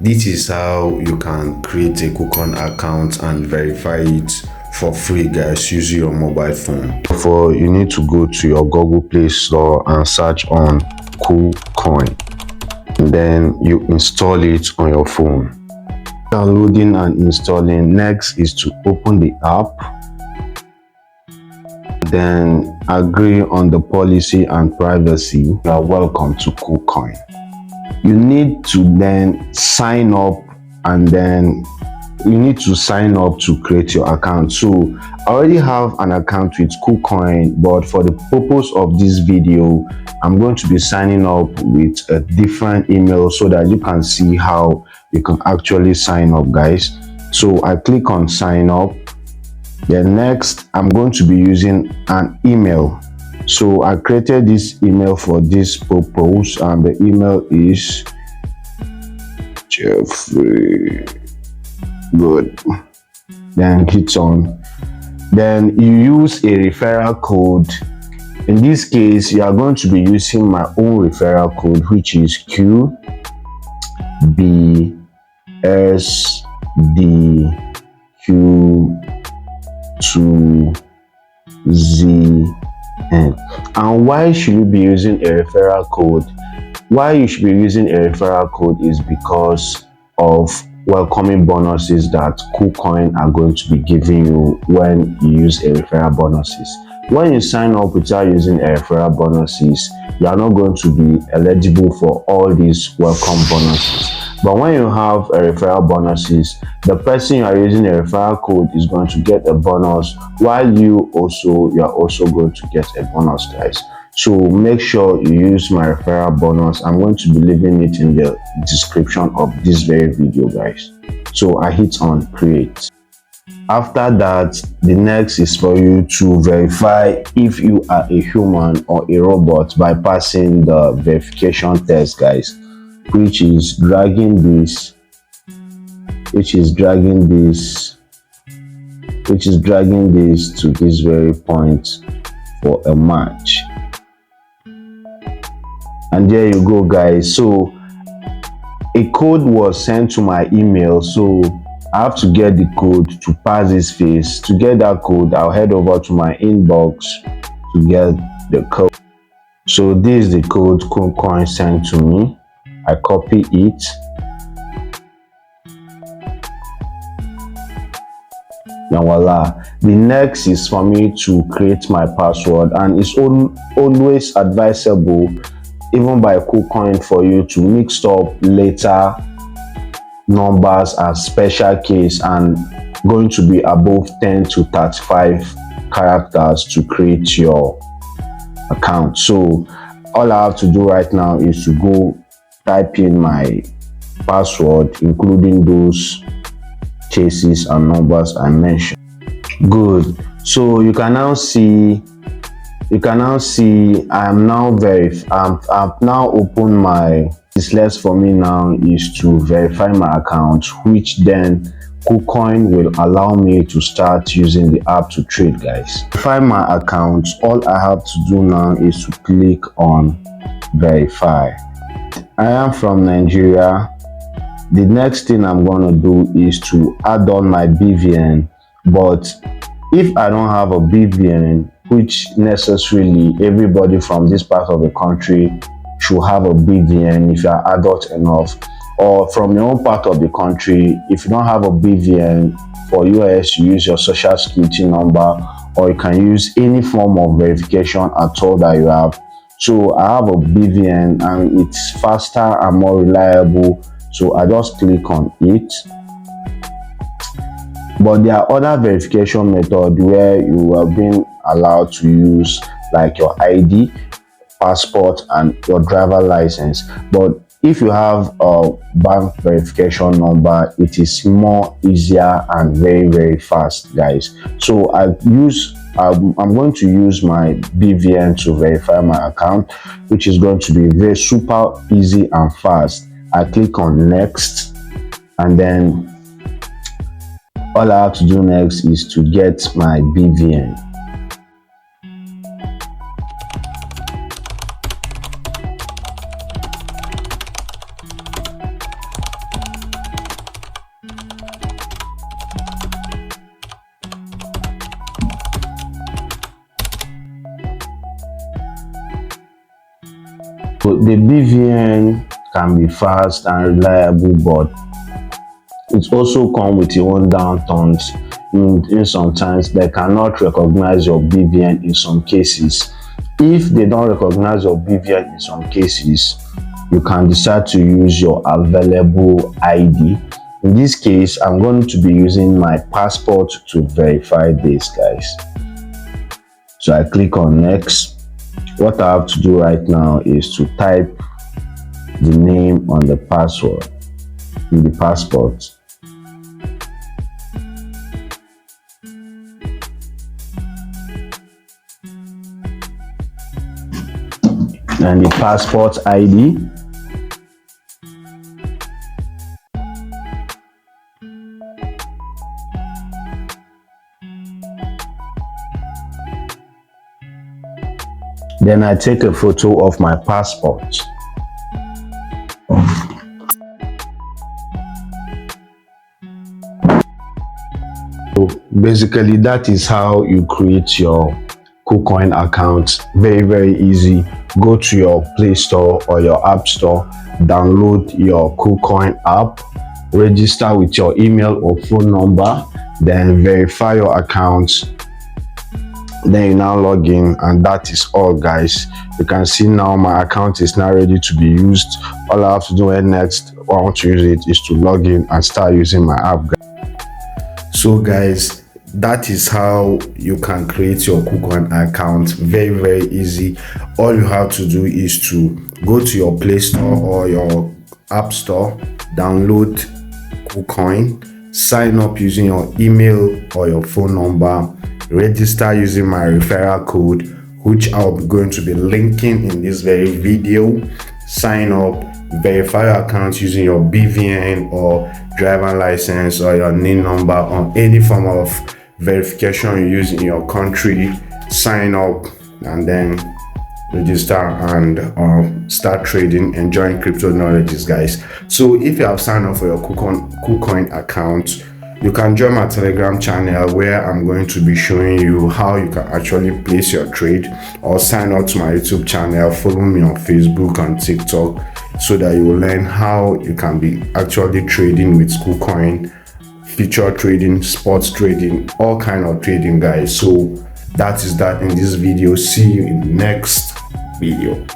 This is how you can create a Kucoin account and verify it for free, guys, using your mobile phone. Therefore, you need to go to your Google Play Store and search on Kucoin. Then you install it on your phone. Downloading and installing. Next is to open the app, then agree on the policy and privacy. You are welcome to Kucoin. You need to then sign up, and then you need to sign up to create your account. So I already have an account with Kucoin, but for the purpose of this video, I'm going to be signing up with a different email so that you can see how you can actually sign up, guys. So I click on sign up. Then next, I'm going to be using an email. So I created this email for this purpose, and the email is Jeffrey. Good. Then hit on. Then you use a referral code. In this case, you are going to be using my own referral code, which is QBSDQ2ZN. And why should you be using a referral code? Why you should be using a referral code is because of welcoming bonuses that Kucoin are going to be giving you when you use a referral bonuses. When you sign up without using a referral bonuses, you are not going to be eligible for all these welcome bonuses. But when you have a referral bonuses, the person you are using a referral code is going to get a bonus, while you are also going to get a bonus, guys. So make sure you use my referral bonus. I'm going to be leaving it in the description of this very video, guys. So I hit on create. After that, the next is for you to verify if you are a human or a robot by passing the verification test, guys, which is dragging this to this very point for a match. And there you go, guys. So a code was sent to my email, so I have to get the code to pass this phase. To get that code, I'll head over to my inbox to get the code. So this is the code Kucoin sent to me. I copy it. Now voila. The next is for me to create my password, and it's always advisable, even by Kucoin, for you to mix up letter, numbers and special case, and going to be above 10 to 35 characters to create your account. So all I have to do right now is to go type in my password, including those cases and numbers I mentioned. Good. So you can now see I've now opened my. It's left for me now is to verify my account, which then Kucoin will allow me to start using the app to trade, guys. To verify my account, all I have to do now is to click on verify. I am from Nigeria. The next thing I'm going to do is to add on my BVN, but if I don't have a BVN, which necessarily everybody from this part of the country should have a BVN if you are adult enough, or from your own part of the country, if you don't have a BVN, for US you use your social security number, or you can use any form of verification at all that you have. So I have a BVN and it's faster and more reliable, so I just click on it. But there are other verification methods where you are being allowed to use, like your ID, passport and your driver license. But if you have a bank verification number, it is more easier and very fast, guys. So I'm going to use my BVN to verify my account, which is going to be very super easy and fast. I click on next, and then all I have to do next is to get my BVN. the BVN can be fast and reliable, but it also comes with your own downturns. In sometimes they cannot recognize your BVN in some cases. If they don't recognize your BVN in some cases, you can decide to use your available ID. In this case, I'm going to be using my passport to verify this, guys. So I click on next. What I have to do right now is to type the name on the password in the passport. And the passport ID. Then I take a photo of my passport. So basically that is how you create your Kucoin account. Very easy. Go to your Play Store or your App Store, download your Kucoin app, register with your email or phone number, then verify your account. Then you now log in, and that is all, guys. You can see now my account is now ready to be used. All I have to do next, I want to use it, is to log in and start using my app. So guys, that is how you can create your Kucoin account. Very easy. All you have to do is to go to your Play Store or your App Store, download Kucoin, sign up using your email or your phone number, register using my referral code, which I'll be going to be linking in this very video. Sign up, verify your account using your BVN or driver license or your NIN number or any form of verification you use in your country. Sign up and then register and start trading, enjoying crypto knowledges, guys. So if you have signed up for your Kucoin account, you can join my Telegram channel, where I'm going to be showing you how you can actually place your trade, or sign up to my YouTube channel, follow me on Facebook and TikTok, so that you will learn how you can be actually trading with Kucoin, future trading, sports trading, all kind of trading, guys. So that is that in this video. See you in the next video.